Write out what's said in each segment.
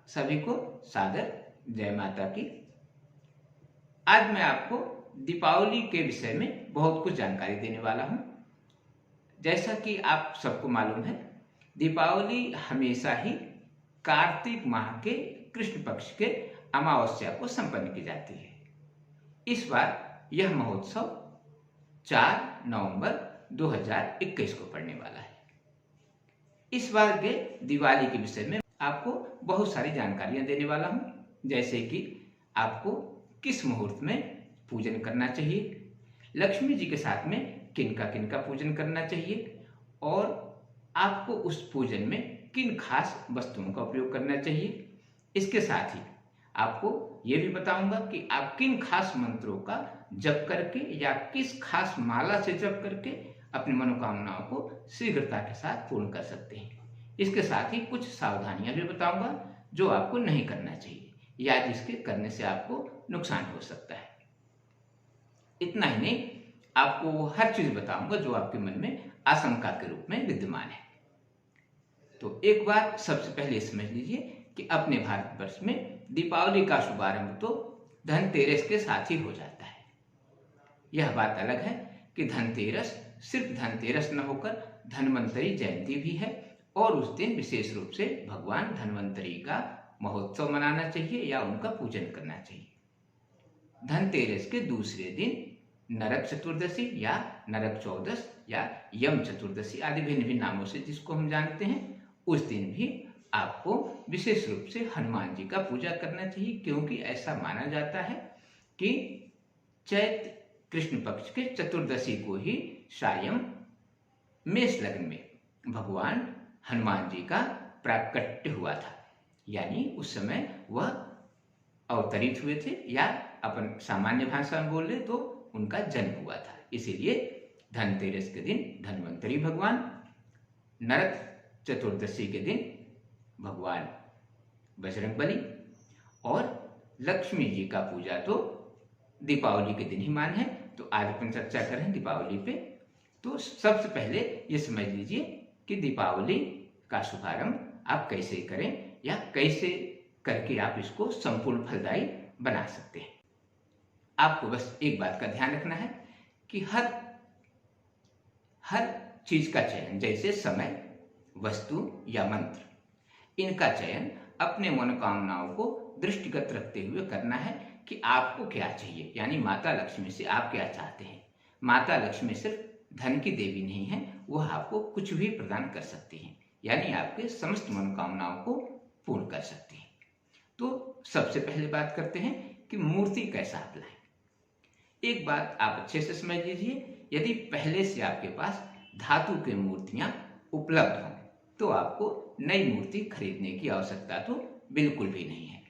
सभी को सादर जय माता की। आज मैं आपको दीपावली के विषय में बहुत कुछ जानकारी देने वाला हूं। जैसा कि आप सबको मालूम है, दीपावली हमेशा ही कार्तिक माह के कृष्ण पक्ष के अमावस्या को संपन्न की जाती है। इस बार यह महोत्सव 4 नवंबर 2021 को पड़ने वाला है। इस बार के दिवाली के विषय में आपको बहुत सारी जानकारियां देने वाला हूं, जैसे कि आपको किस मुहूर्त में पूजन करना चाहिए, लक्ष्मी जी के साथ में किनका पूजन करना चाहिए और आपको उस पूजन में किन खास वस्तुओं का उपयोग करना चाहिए। इसके साथ ही आपको ये भी बताऊंगा कि आप किन खास मंत्रों का जप करके या किस खास माला से जप करके अपनी मनोकामनाओं को शीघ्रता के साथ पूर्ण कर सकते हैं। इसके साथ ही कुछ सावधानियां भी बताऊंगा जो आपको नहीं करना चाहिए या जिसके करने से आपको नुकसान हो सकता है। इतना ही नहीं, आपको वो हर चीज बताऊंगा जो आपके मन में आशंका के रूप में विद्यमान है। तो एक बार सबसे पहले समझ लीजिए कि अपने भारतवर्ष में दीपावली का शुभारंभ तो धनतेरस के साथ ही हो जाता है। यह बात अलग है कि धनतेरस सिर्फ धनतेरस न होकर धन्वंतरी जयंती भी है और उस दिन विशेष रूप से भगवान धन्वंतरी का महोत्सव मनाना चाहिए या उनका पूजन करना चाहिए। धनतेरस के दूसरे दिन नरक चतुर्दशी या नरक चौदस या यम चतुर्दशी आदि भिन्न भिन्न नामों से जिसको हम जानते हैं, उस दिन भी आपको विशेष रूप से हनुमान जी का पूजा करना चाहिए, क्योंकि ऐसा माना जाता है कि चैत्र कृष्ण पक्ष के चतुर्दशी को ही सायं मेष लग्न में भगवान हनुमान जी का प्राकट्य हुआ था, यानी उस समय वह अवतरित हुए थे, या अपन सामान्य भाषा में बोल ले तो उनका जन्म हुआ था। इसीलिए धनतेरस के दिन धन्वंतरी भगवान, नरक चतुर्दशी के दिन भगवान बजरंगबली और लक्ष्मी जी का पूजा तो दीपावली के दिन ही मान है। तो आज अपन चर्चा करें दीपावली पे। तो सबसे पहले ये समझ लीजिए कि दीपावली का शुभारंभ आप कैसे करें या कैसे करके आप इसको संपूर्ण फलदायी बना सकते हैं। आपको बस एक बात का ध्यान रखना है कि हर चीज का चयन, जैसे समय, वस्तु या मंत्र, इनका चयन अपने मनोकामनाओं को दृष्टिगत रखते हुए करना है कि आपको क्या चाहिए, यानी माता लक्ष्मी से आप क्या चाहते हैं। माता लक्ष्मी सिर्फ धन की देवी नहीं है, वह आपको कुछ भी प्रदान कर सकती हैं, यानी आपके समस्त मनोकामनाओं को पूर्ण कर सकती हैं। तो सबसे पहले बात करते हैं कि मूर्ति कैसा आप लाएं। एक बात आप अच्छे से समझ लीजिए, यदि पहले से आपके पास धातु की मूर्तियां उपलब्ध हों तो आपको नई मूर्ति खरीदने की आवश्यकता तो बिल्कुल भी नहीं है।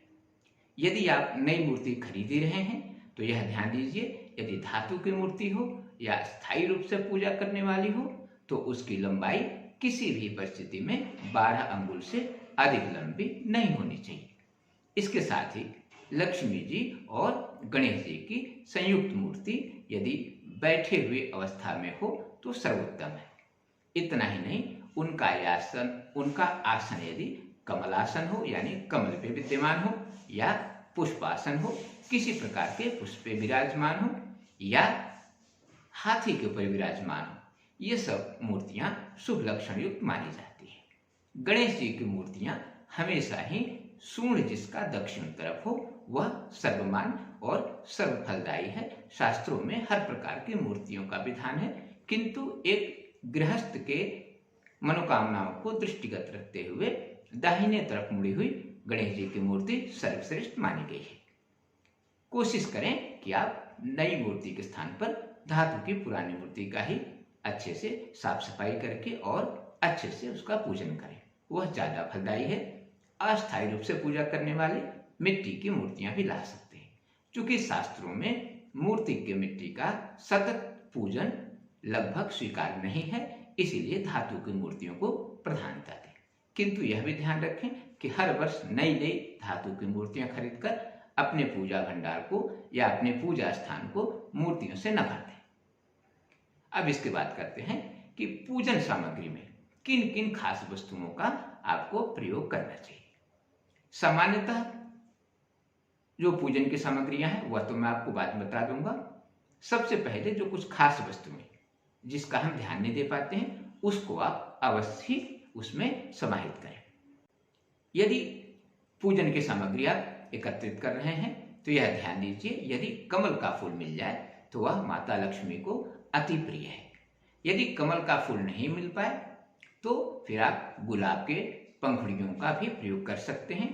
यदि आप नई मूर्ति खरीद ही रहे हैं तो यह ध्यान दीजिए, यदि धातु की मूर्ति हो या स्थायी रूप से पूजा करने वाली हो तो उसकी लंबाई किसी भी परिस्थिति में 12 अंगुल से अधिक लंबी नहीं होनी चाहिए। इसके साथ ही लक्ष्मी जी और गणेश जी की संयुक्त मूर्ति यदि बैठे हुए अवस्था में हो तो सर्वोत्तम है। इतना ही नहीं, उनका आसन यदि कमलासन हो, यानी कमल पे विद्यमान हो, या पुष्पासन हो, किसी प्रकार के पुष्प पे विराजमान हो, या हाथी के ऊपर विराजमान हो, ये सब मूर्तियां शुभ लक्षण युक्त मानी जाती है। गणेश जी की मूर्तियां हमेशा ही सूर्य जिसका दक्षिण तरफ हो वह सर्वमान और सर्वफलदायी है। शास्त्रों में हर प्रकार की मूर्तियों का विधान है, किंतु एक गृहस्थ के मनोकामनाओं को दृष्टिगत रखते हुए दाहिने तरफ मुड़ी हुई गणेश जी की मूर्ति सर्वश्रेष्ठ मानी गई है। कोशिश करें कि आप नई मूर्ति के स्थान पर धातु की पुरानी मूर्ति का ही अच्छे से साफ सफाई करके और अच्छे से उसका पूजन करें, वह ज्यादा फलदायी है। अस्थायी रूप से पूजा करने वाले मिट्टी की मूर्तियां भी ला सकते हैं, क्योंकि शास्त्रों में मूर्ति की मिट्टी का सतत पूजन लगभग स्वीकार नहीं है, इसीलिए धातु की मूर्तियों को प्रधानता दें। किंतु यह भी ध्यान रखें कि हर वर्ष नई नई धातु की मूर्तियां खरीदकर अपने पूजा भंडार को या अपने पूजा स्थान को मूर्तियों से न भर दें। अब इसके बात करते हैं कि पूजन सामग्री में किन किन खास वस्तुओं का आपको प्रयोग करना चाहिए। सामान्यतः जो पूजन की सामग्रियां हैं वह तो मैं आपको बाद में बता दूंगा। सबसे पहले जो कुछ खास वस्तुएं जिसका हम ध्यान नहीं दे पाते हैं उसको आप अवश्य ही उसमें समाहित करें। यदि पूजन की सामग्री आप एकत्रित कर रहे हैं तो यह ध्यान दीजिए, यदि कमल का फूल मिल जाए तो वह माता लक्ष्मी को अति प्रिय है। यदि कमल का फूल नहीं मिल पाए तो फिर आप गुलाब के पंखुड़ियों का भी प्रयोग कर सकते हैं।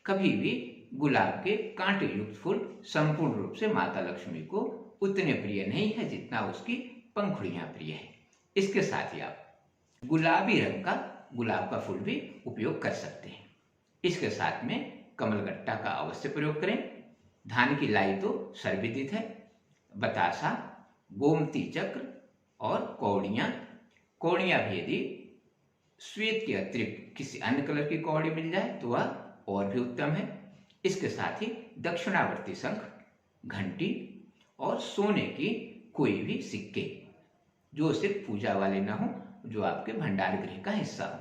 कभी भी गुलाब के कांटे युक्त फूल संपूर्ण रूप से माता लक्ष्मी को उतने प्रिय नहीं है जितना उसकी पंखुड़ियां प्रिय है। इसके साथ ही आप गुलाबी रंग का गुलाब का फूल भी उपयोग कर सकते हैं। इसके साथ में कमलगट्टा का अवश्य प्रयोग करें। धान की लाई तो सर्वविदित है। बतासा, गोमती चक्र और कौड़ियां भी यदि श्वेत के अतिरिक्त किसी अन्य कलर की कौड़ी मिल जाए तो वह और भी उत्तम है। इसके साथ ही दक्षिणावर्ती शंख, घंटी और सोने की कोई भी सिक्के जो सिर्फ पूजा वाले ना हो, जो आपके भंडार गृह का हिस्सा हो,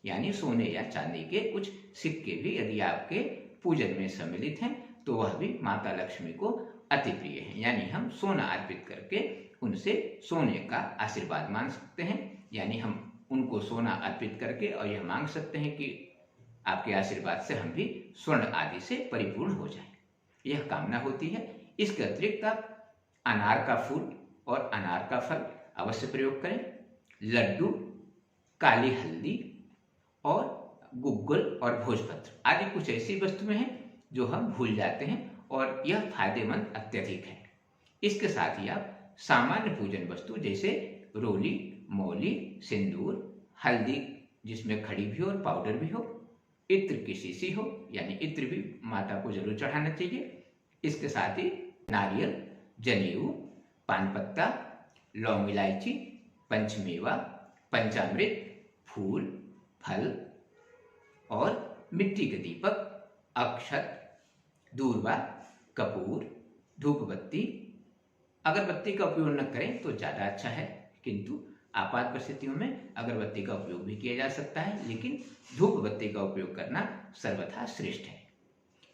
यानी सोने या चांदी के कुछ सिक्के भी यदि आपके पूजन में सम्मिलित हैं तो वह भी माता लक्ष्मी को अति प्रिय है। यानी हम सोना अर्पित करके उनसे सोने का आशीर्वाद मांग सकते हैं। यानी हम उनको सोना अर्पित करके और यह मांग सकते हैं कि आपके आशीर्वाद से हम भी स्वर्ण आदि से परिपूर्ण हो जाएं, यह कामना होती है। इसके अतिरिक्त आप अनार का फूल और अनार का फल अवश्य प्रयोग करें। लड्डू, काली हल्दी और गुग्गल और भोजपत्र आदि कुछ ऐसी वस्तुएं हैं जो हम भूल जाते हैं और यह फायदेमंद अत्यधिक है। इसके साथ ही आप सामान्य पूजन वस्तु जैसे रोली, मौली, सिंदूर, हल्दी जिसमें खड़ी भी हो और पाउडर भी हो, इत्र की शीशी हो, यानी इत्र भी माता को जरूर चढ़ाना चाहिए। इसके साथ ही नारियल, जनेऊ, पान पत्ता, लौंग इलायची, पंचमेवा, पंचामृत, फूल, फल और मिट्टी के दीपक, अक्षत, दूर्वा, कपूर, धूप बत्ती। अगरबत्ती का उपयोग न करें तो ज़्यादा अच्छा है, किंतु आपात परिस्थितियों में अगरबत्ती का उपयोग भी किया जा सकता है, लेकिन धूप बत्ती का उपयोग करना सर्वथा श्रेष्ठ है।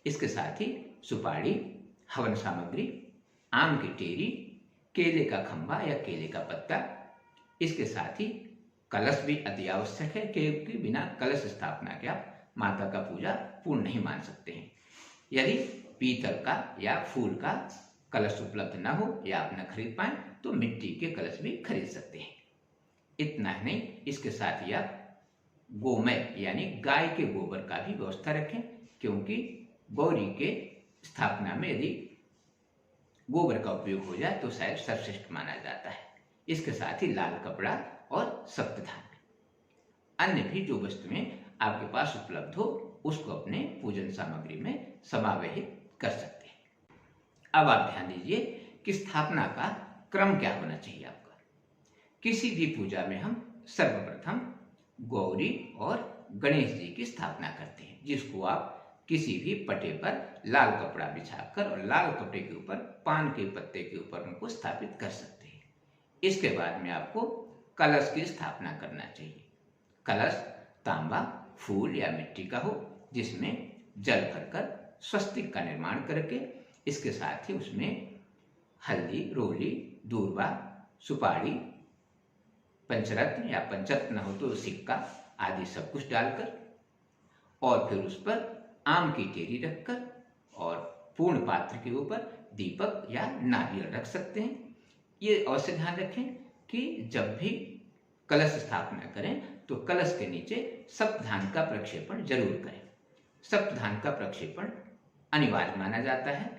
इसके साथ ही सुपारी, हवन सामग्री, आम की टेरी, केले का खंभा या केले का पत्ता। इसके साथ ही कलश भी अति आवश्यक है, क्योंकि बिना कलश स्थापना के आप माता का पूजा पूर्ण नहीं मान सकते हैं। यदि पीतल का या फूल का कलश उपलब्ध न हो या आप न खरीद पाएं तो मिट्टी के कलश भी खरीद सकते हैं। इतना ही नहीं, इसके साथ ही आप गोमय यानी गाय के गोबर का भी व्यवस्था रखें, क्योंकि गौरी के स्थापना में यदि गोबर का उपयोग हो जाए तो शायद सर्वश्रेष्ठ माना जाता है। इसके साथ ही लाल कपड़ा और सप्तधान्य, अन्य भी जो वस्तुएं आपके पास उपलब्ध हो उसको अपने पूजन सामग्री में समावेशित कर सकते हैं। अब आप ध्यान दीजिए कि स्थापना का क्रम क्या होना चाहिए आपका। किसी भी पूजा में हम सर्वप्रथम गौरी और गणेश जी की स्थापना करते हैं, जिसको आप किसी भी पटे पर लाल कपड़ा बिछाकर और लाल कपड़े के ऊपर पान के पत्ते के ऊपर उनको स्थापित कर सकते हैं। इसके बाद में आपको कलश की स्थापना करना चाहिए। कलश तांबा, फूल या मिट्टी का हो, जिसमें जल भरकर स्वस्तिक का निर्माण करके इसके साथ ही उसमें हल्दी, रोली, दूर्वा, सुपारी, पंचरत्न या पंचरत्न हो तो सिक्का आदि सब कुछ डालकर और फिर उस पर आम की टेरी रखकर और पूर्ण पात्र के ऊपर दीपक या नारियल रख सकते हैं। ये अवश्य ध्यान रखें कि जब भी कलश स्थापना करें तो कलश के नीचे सप्तधान का प्रक्षेपण जरूर करें। सप्तधान का प्रक्षेपण अनिवार्य माना जाता है।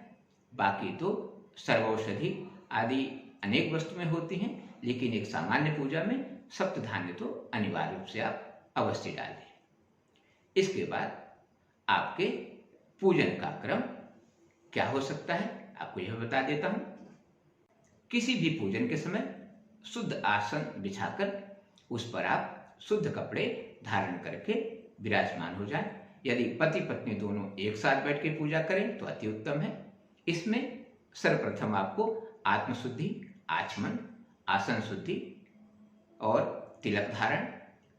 बाकी तो सर्वौषधि आदि अनेक वस्तुएं होती हैं, लेकिन एक सामान्य पूजा में सप्तधान्य तो अनिवार्य रूप से आप अवश्य डालें। इसके बाद आपके पूजन का क्रम क्या हो सकता है आपको यह बता देता हूं। किसी भी पूजन के समय शुद्ध आसन बिछाकर उस पर आप शुद्ध कपड़े धारण करके विराजमान हो जाएं। यदि पति पत्नी दोनों एक साथ बैठ के पूजा करें तो अति उत्तम है। इसमें सर्वप्रथम आपको आत्मशुद्धि, आचमन, आसन शुद्धि और तिलक धारण,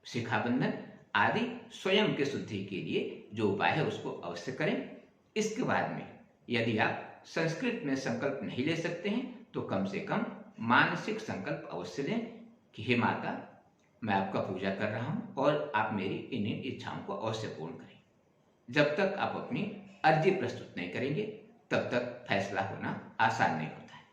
शिखाबंधन आदि स्वयं के शुद्धि के लिए जो उपाय है उसको अवश्य करें। इसके बाद में यदि आप संस्कृत में संकल्प नहीं ले सकते हैं तो कम से कम मानसिक संकल्प अवश्य लें कि हे माता, मैं आपका पूजा कर रहा हूं और आप मेरी इन इच्छाओं को अवश्य पूर्ण करें। जब तक आप अपनी अर्जी प्रस्तुत नहीं करेंगे तब तक फैसला होना आसान नहीं होता है।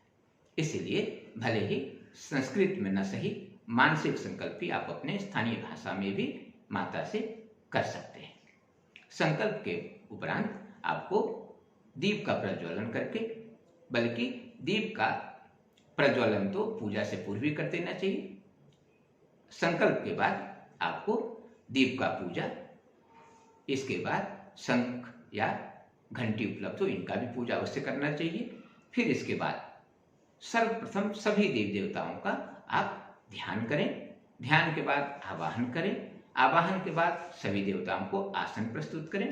इसीलिए भले ही संस्कृत में न सही, मानसिक संकल्प ही आप अपने स्थानीय भाषा में भी माता से कर सकते हैं। संकल्प के उपरांत आपको दीप का प्रज्वलन करके, बल्कि दीप का प्रज्वलन तो पूजा से पूर्व ही कर देना चाहिए। संकल्प के बाद आपको दीप का पूजा, इसके बाद शंख या घंटी उपलब्ध हो इनका भी पूजा अवश्य करना चाहिए। फिर इसके बाद सर्वप्रथम सभी देवी देवताओं का आप ध्यान करें। ध्यान के बाद आवाहन करें। आवाहन के बाद सभी देवताओं को आसन प्रस्तुत करें।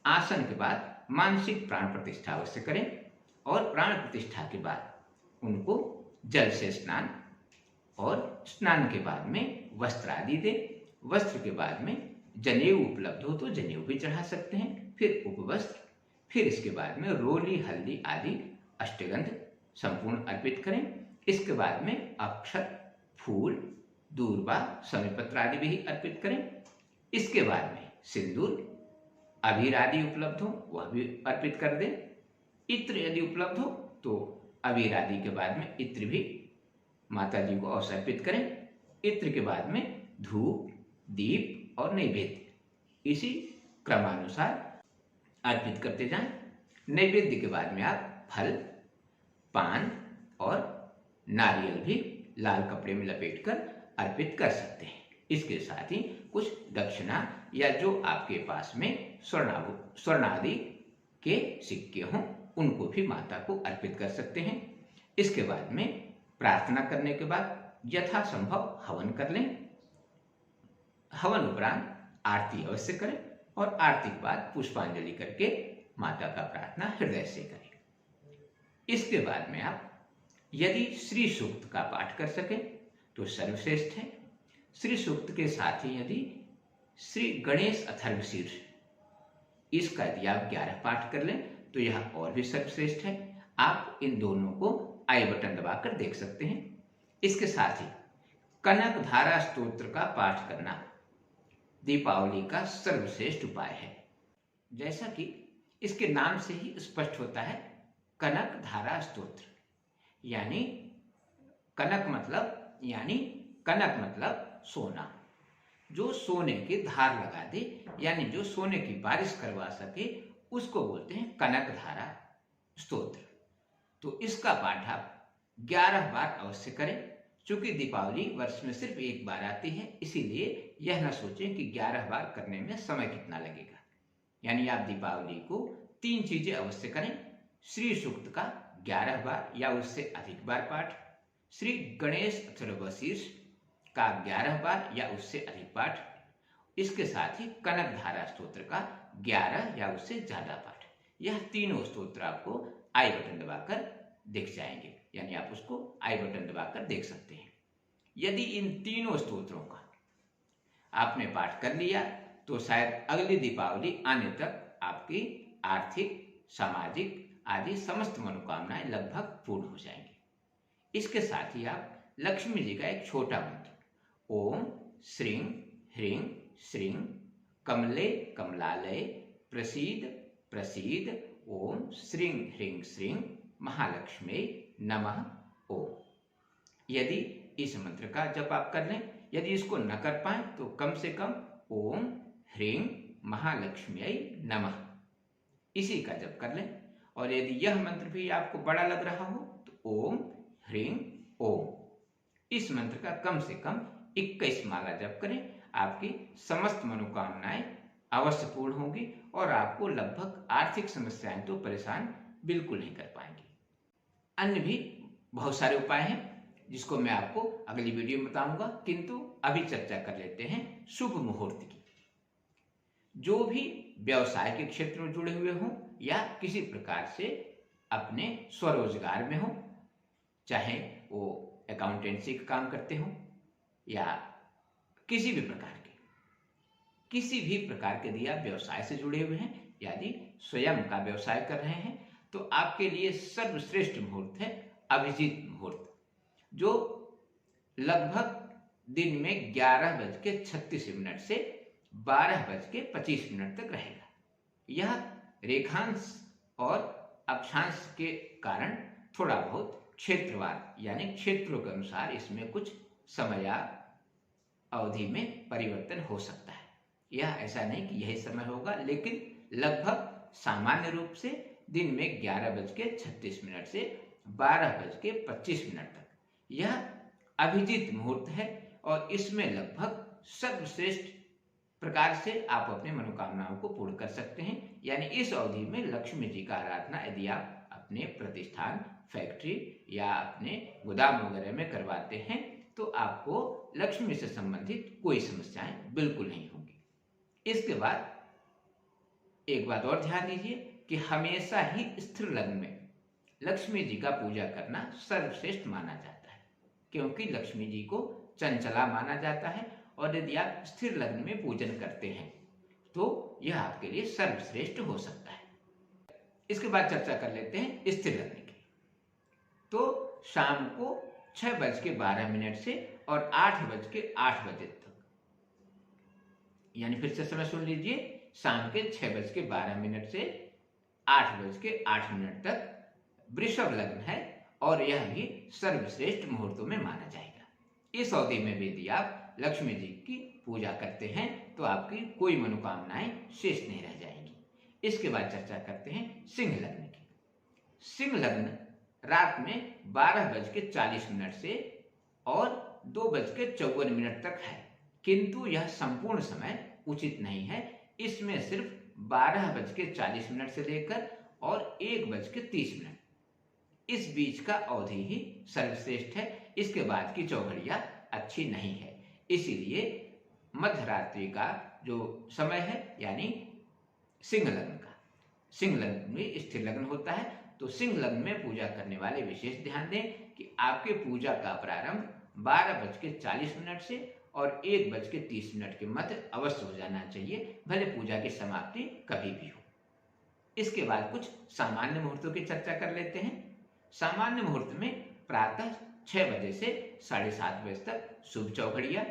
आसन के बाद मानसिक प्राण प्रतिष्ठा अवश्य करें और प्राण प्रतिष्ठा के बाद उनको जल से स्नान, और स्नान के बाद में वस्त्र आदि दें। वस्त्र के बाद में जनेऊ उपलब्ध हो तो जनेऊ भी चढ़ा सकते हैं, फिर उपवस्त्र, फिर इसके बाद में रोली, हल्दी आदि अष्टगंध संपूर्ण अर्पित करें। इसके बाद में अक्षत, फूल, दूर्वा, समीपत्र आदि भी अर्पित करें। इसके बाद में सिंदूर, अबीर आदि उपलब्ध हो वह भी अर्पित कर दें। इत्र यदि उपलब्ध हो तो अबीर आदि के बाद में इत्र भी माता जी को अवश्य अर्पित करें। इत्र के बाद में धूप, दीप और नैवेद्य इसी क्रमानुसार अर्पित करते जाएं। नैवेद्य के बाद में आप फल, पान और नारियल भी लाल कपड़े में लपेटकर अर्पित कर सकते हैं। इसके साथ ही कुछ दक्षिणा या जो आपके पास में स्वर्ण आदि के सिक्के हों उनको भी माता को अर्पित कर सकते हैं। इसके बाद में प्रार्थना करने के बाद यथासंभव हवन कर लें। हवन उपरांत आरती अवश्य करें और आरती के बाद पुष्पांजलि करके माता का प्रार्थना हृदय से करें। इसके बाद में आप यदि श्री सूक्त का पाठ कर सकें तो सर्वश्रेष्ठ है। श्री सूक्त के साथ ही यदि श्री गणेश अथर्वशीर्ष इसका यदि आप 11 पाठ कर लें तो यह और भी सर्वश्रेष्ठ है। आप इन दोनों को आई बटन दबाकर देख सकते हैं। इसके साथ ही कनक धारा स्तोत्र का पाठ करना दीपावली का सर्वश्रेष्ठ उपाय है। जैसा कि इसके नाम से ही स्पष्ट होता है, कनक धारा स्तोत्र यानी कनक मतलब सोना, जो सोने की धार लगा दे यानी जो सोने की बारिश करवा सके उसको बोलते हैं कनक धारा स्तोत्र। तो इसका पाठ आप 11 बार अवश्य करें। चूंकि दीपावली वर्ष में सिर्फ एक बार आती है, इसीलिए यह न सोचें कि 11 बार करने में समय कितना लगेगा। यानी आप दीपावली को 3 चीजें अवश्य करें। श्री सूक्त का 11 बार या उससे अधिक बार पाठ, श्री गणेश अथर्वशीर्ष का 11 बार या उससे अधिक पाठ, इसके साथ ही कनक धारा स्तोत्र का 11 या उससे ज्यादा पाठ। यह तीनों स्तोत्र आपको आई बटन दबाकर दिख जाएंगे, यानी आप उसको आई बटन दबाकर देख सकते हैं। यदि इन तीनों स्तोत्रों का आपने पाठ कर लिया तो शायद अगली दीपावली आने तक आपकी आर्थिक, सामाजिक आदि समस्त मनोकामनाएं लगभग पूर्ण हो जाएंगी। इसके साथ ही आप लक्ष्मी जी का एक छोटा मंत्र ओम श्रीं ह्रीं श्रीं कमले कमलालय प्रसीद प्रसीद ओम श्रीं ह्रीं श्रीं महालक्ष्मी नमः ओम, यदि इस मंत्र का जप आप कर लें। यदि इसको न कर पाए तो कम से कम ओम ह्रीं महालक्ष्मी नमः इसी का जप कर लें। और यदि यह मंत्र भी आपको बड़ा लग रहा हो तो ओम ह्रीं ओम इस मंत्र का कम से कम 21 माला जप करें। आपकी समस्त मनोकामनाएं अवश्य पूर्ण होंगी और आपको लगभग आर्थिक समस्याएं तो परेशान बिल्कुल नहीं कर पाएंगी। अन्य भी बहुत सारे उपाय हैं जिसको मैं आपको अगली वीडियो में बताऊंगा, किंतु अभी चर्चा कर लेते हैं शुभ मुहूर्त की। जो भी व्यवसाय के क्षेत्र में जुड़े हुए हों या किसी प्रकार से अपने स्वरोजगार में हो, चाहे वो अकाउंटेंसी का काम करते हो या किसी भी प्रकार के, किसी भी प्रकार के यदि आप व्यवसाय से जुड़े हुए हैं, यदि स्वयं का व्यवसाय कर रहे हैं, तो आपके लिए सर्वश्रेष्ठ मुहूर्त है अभिजीत मुहूर्त, जो लगभग दिन में 11:36 से 12:25 तक रहेगा। यह रेखांश और अक्षांश के कारण थोड़ा बहुत क्षेत्रवार यानी क्षेत्रों के अनुसार इसमें कुछ समय अवधि में परिवर्तन हो सकता है। यह ऐसा नहीं कि यही समय होगा, लेकिन लगभग सामान्य रूप से दिन में 11:36 से 12:25 तक यह अभिजीत मुहूर्त है और इसमें लगभग सर्वश्रेष्ठ प्रकार से आप अपने मनोकामनाओं को पूर्ण कर सकते हैं। यानी इस अवधि में लक्ष्मी जी का आराधना यदि आप अपने प्रतिष्ठान, फैक्ट्री या अपने गोदाम वगैरह में करवाते हैं तो आपको लक्ष्मी से संबंधित कोई समस्याएं बिल्कुल नहीं होंगी। इसके बाद एक बात और ध्यान दीजिए कि हमेशा ही स्थिर लग्न में लक्ष्मी जी का पूजा करना सर्वश्रेष्ठ माना जाता है, क्योंकि लक्ष्मी जी को चंचला माना जाता है और यदि आप स्थिर लग्न में पूजन करते हैं तो यह आपके लिए सर्वश्रेष्ठ हो सकता है। इसके बाद चर्चा कर लेते हैं स्थिर लग्न की। तो शाम को 6:12 से और 8:08 तक, यानी फिर से समय सुन लीजिए, शाम के 6:12 से 8:08 तक वृषभ लग्न है और यह भी सर्वश्रेष्ठ मुहूर्तों में माना जाएगा। इस अवधि में भी यदि आप लक्ष्मी जी की पूजा करते हैं तो आपकी कोई मनोकामनाएं शेष नहीं रह जाएंगी। इसके बाद चर्चा करते हैं सिंह लग्न की। सिंह लग्न रात में 12:40 से और 2:54 तक है, किंतु यह संपूर्ण समय उचित नहीं है। इसमें सिर्फ 12:40 से लेकर और 1:30 इस बीच का अवधि ही सर्वश्रेष्ठ है। इसके बाद की चौघड़ियां अच्छी नहीं है, इसीलिए मध्य रात्रि का जो समय है यानी सिंह लग्न का, सिंह लग्न में स्थिर लग्न होता है, तो सिंह लग्न में पूजा करने वाले विशेष ध्यान दें कि आपके पूजा का प्रारंभ 12:40 से और 1:30 के मध्य अवश्य हो जाना चाहिए, भले पूजा की समाप्ति कभी भी हो। इसके बाद कुछ सामान्य मुहूर्तों की चर्चा कर लेते हैं। सामान्य मुहूर्त में प्रातः 6 बजे से 7:30 बजे तक शुभ चौघड़िया,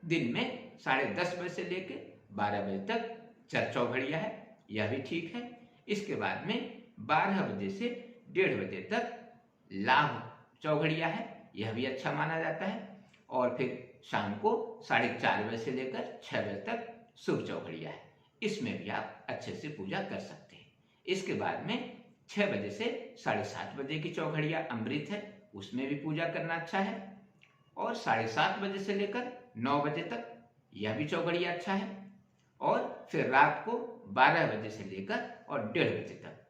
दिन में 10:30 बजे से लेकर 12 बजे तक चर चौघड़िया है, यह भी ठीक है। इसके बाद में 12 बजे से 1:30 बजे तक लाभ चौघड़िया है, यह भी अच्छा माना जाता है। और फिर शाम को 4:30 बजे से लेकर 6 बजे तक शुभ चौघड़िया है, इसमें भी आप अच्छे से पूजा कर सकते हैं। इसके बाद में 6 बजे से 7:30 बजे की चौघड़िया अमृत है, उसमें भी पूजा करना अच्छा है। और 7:30 बजे से लेकर 9 बजे तक यह भी चौघड़िया अच्छा है। और फिर रात को 12 बजे से लेकर और 1:30 बजे तक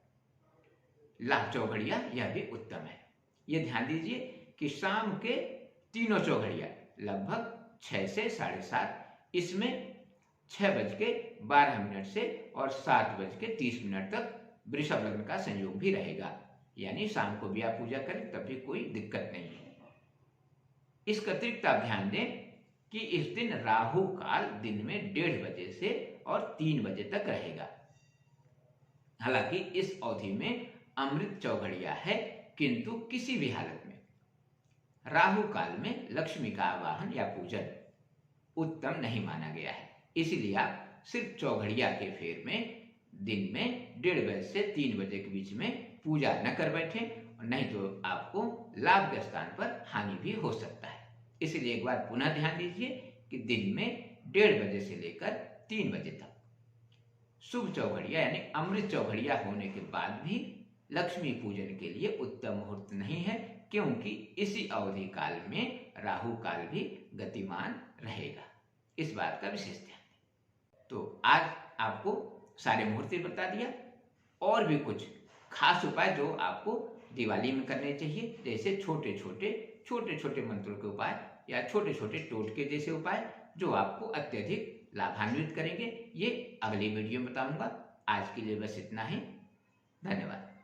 लाभ चौघड़िया, यह भी उत्तम है। यह ध्यान दीजिए कि शाम के तीनों चौघड़िया लगभग 6 से 7:30, इसमें 6:12 से और 7:30 तक वृषभ लग्न का संयोग भी रहेगा, यानी शाम को भी आप पूजा करें तब भी कोई दिक्कत नहीं है। इसका अतिरिक्त आप ध्यान दें कि इस दिन राहु काल दिन में 1:30 बजे से और 3 बजे तक रहेगा। हालांकि इस अवधि में अमृत चौघड़िया है, किंतु किसी भी हालत में राहु काल में लक्ष्मी का आवाहन या पूजन उत्तम नहीं माना गया है। इसीलिए आप सिर्फ चौघड़िया के फेर में दिन में 1:30 बजे से 3 बजे के बीच में पूजा न कर बैठे, नहीं तो आपको लाभ के स्थान पर हानि भी हो सकता है। इसलिए एक बार पुनः ध्यान दीजिए कि दिन में 1:30 बजे से लेकर 3 बजे तक शुभ चौघड़िया यानी अमृत चौघड़िया होने के बाद भी लक्ष्मी पूजन के लिए उत्तम मुहूर्त नहीं है, क्योंकि इसी अवधि काल में राहु काल भी गतिमान रहेगा। इस बात का विशेष ध्यान दें। तो आज आपको सारे मुहूर्त बता दिया, और भी कुछ खास उपाय जो आपको दिवाली में करने चाहिए, जैसे छोटे छोटे मंत्रों के उपाय या छोटे छोटे टोटके जैसे उपाय जो आपको अत्यधिक लाभान्वित करेंगे, ये अगली वीडियो में बताऊंगा। आज के लिए बस इतना ही। धन्यवाद।